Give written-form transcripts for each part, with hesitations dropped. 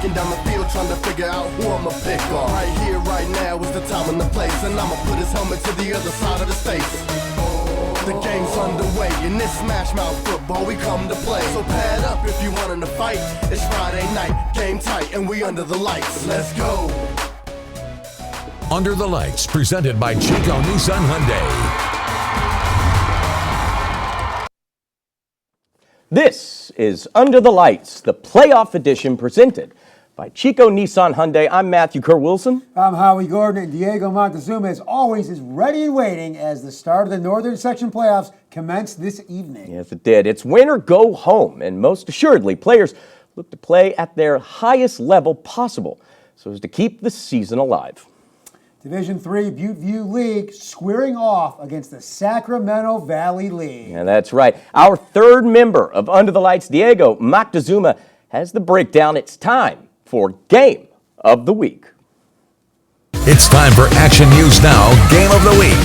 walking down the field trying to figure out who I'ma pick on. Right here, right now is the time and the place, and I'ma put his helmet to the other side of his face. The game's underway, in this smash mouth football we come to play. So pad up if you wantin' to fight. It's Friday night, game tight, and we under the lights. Let's go. Under the Lights, presented by Chico Nissan Hyundai. This is Under the Lights, the playoff edition presented by Chico Nissan Hyundai. I'm Matthew Kerr Wilson. I'm Howie Gordon, and Diego Montezuma, as always, is ready and waiting as the start of the Northern Section playoffs commence this evening. Yes, it did. It's win or go home, and most assuredly, players look to play at their highest level possible so as to keep the season alive. Division III Butteview League squaring off against the Sacramento Valley League. And that's right. Our third member of Under the Lights, Diego Montezuma, has the breakdown. It's time for Game of the Week. It's time for Action News Now, Game of the Week.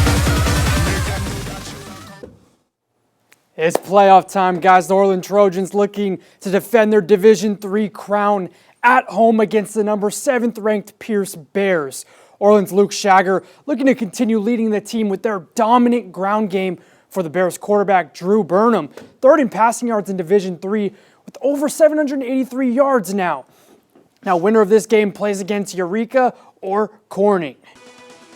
It's playoff time, guys. The Orland Trojans looking to defend their Division III crown at home against the number 7th ranked Pierce Bears. Orland's Luke Shager looking to continue leading the team with their dominant ground game for the Bears quarterback Drew Burnham. Third in passing yards in Division III with over 783 yards now. Now, winner of this game plays against Eureka or Corning.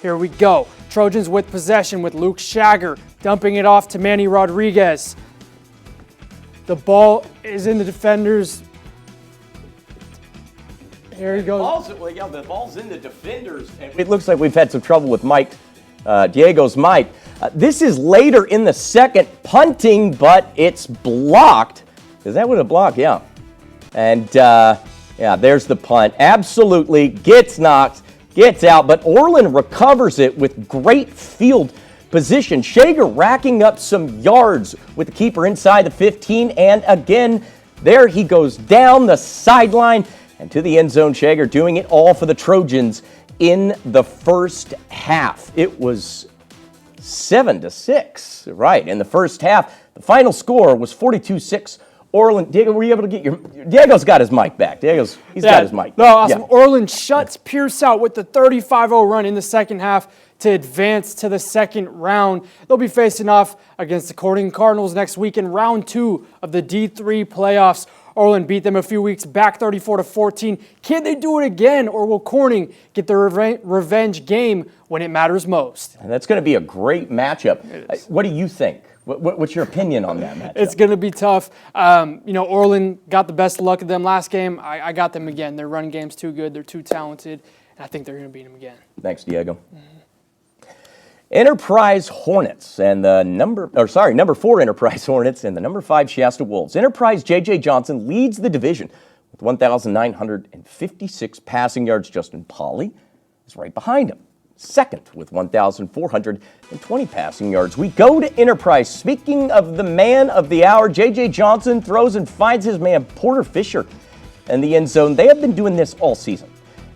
Here we go. Trojans with possession with Luke Shager dumping it off to Manny Rodriguez. The ball is in the defenders. Here he goes. The ball's in the defenders. It looks like we've had some trouble with Diego's mic. This is later in the second, punting, but it's blocked. Is that what a block? Yeah. And, there's the punt. Absolutely gets knocked, gets out, but Orland recovers it with great field position. Shager racking up some yards with the keeper inside the 15, and again, there he goes down the sideline and to the end zone. Shager doing it all for the Trojans in the first half. It was 7-6, right, in the first half. The final score was 42-6. Orland, Diego, were you able to get Diego's got his mic back. He's got his mic. No, awesome. Yeah. Orland shuts Pierce out with the 35-0 run in the second half to advance to the second round. They'll be facing off against the Corning Cardinals next week in round 2 of the D3 playoffs. Orland beat them a few weeks back, 34-14. Can they do it again, or will Corning get their revenge game when it matters most? And that's going to be a great matchup. What do you think? What's your opinion on that matchup? It's going to be tough. Orland got the best luck of them last game. I got them again. Their run game's too good. They're too talented. And I think they're going to beat them again. Thanks, Diego. Mm-hmm. Enterprise Hornets and the number 4 Enterprise Hornets and the number 5 Shasta Wolves. Enterprise J.J. Johnson leads the division with 1,956 passing yards. Justin Pauley is right behind him, second with 1,420 passing yards. We go to Enterprise. Speaking of the man of the hour, J.J. Johnson throws and finds his man Porter Fisher in the end zone. They have been doing this all season.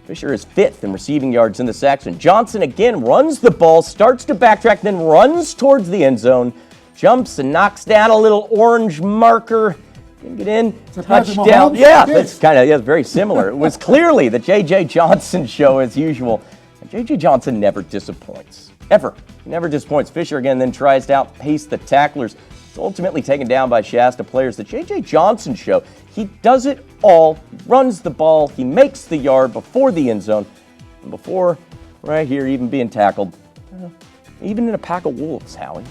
Fisher is 5th in receiving yards in the section. Johnson again runs the ball, starts to backtrack, then runs towards the end zone, jumps and knocks down a little orange marker. Didn't get in, touchdown. Yeah, that's very similar. It was clearly the J.J. Johnson show as usual. And J.J. Johnson never disappoints, ever. He never disappoints. Fisher again then tries to outpace the tacklers. It's ultimately taken down by Shasta players. The J.J. Johnson show, he does it all, runs the ball, he makes the yard before the end zone, and before, right here, even being tackled, even in a pack of wolves, Howie.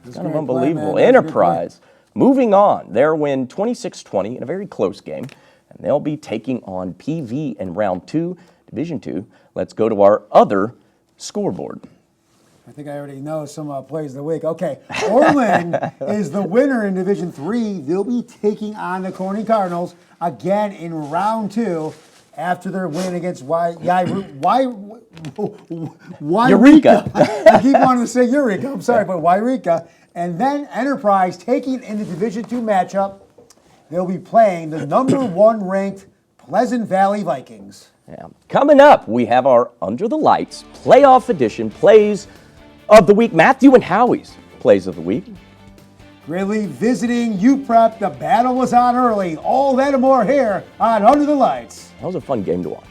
It's kind of unbelievable. Enterprise, moving on. Their win 26-20 in a very close game, and they'll be taking on PV in round 2, Division 2. Let's go to our other scoreboard. I think I already know some plays of the week. Okay, Orland is the winner in Division III. They'll be taking on the Corning Cardinals again in round 2 after their win against Eureka. I keep wanting to say Eureka. I'm sorry, but Eureka. And then Enterprise taking in the Division II matchup. They'll be playing the number 1 ranked Pleasant Valley Vikings. Yeah. Coming up, we have our Under the Lights playoff edition plays of the week. Matthew and Howie's plays of the week. Gridley visiting UPrep. The battle was on early. All that and more here on Under the Lights. That was a fun game to watch.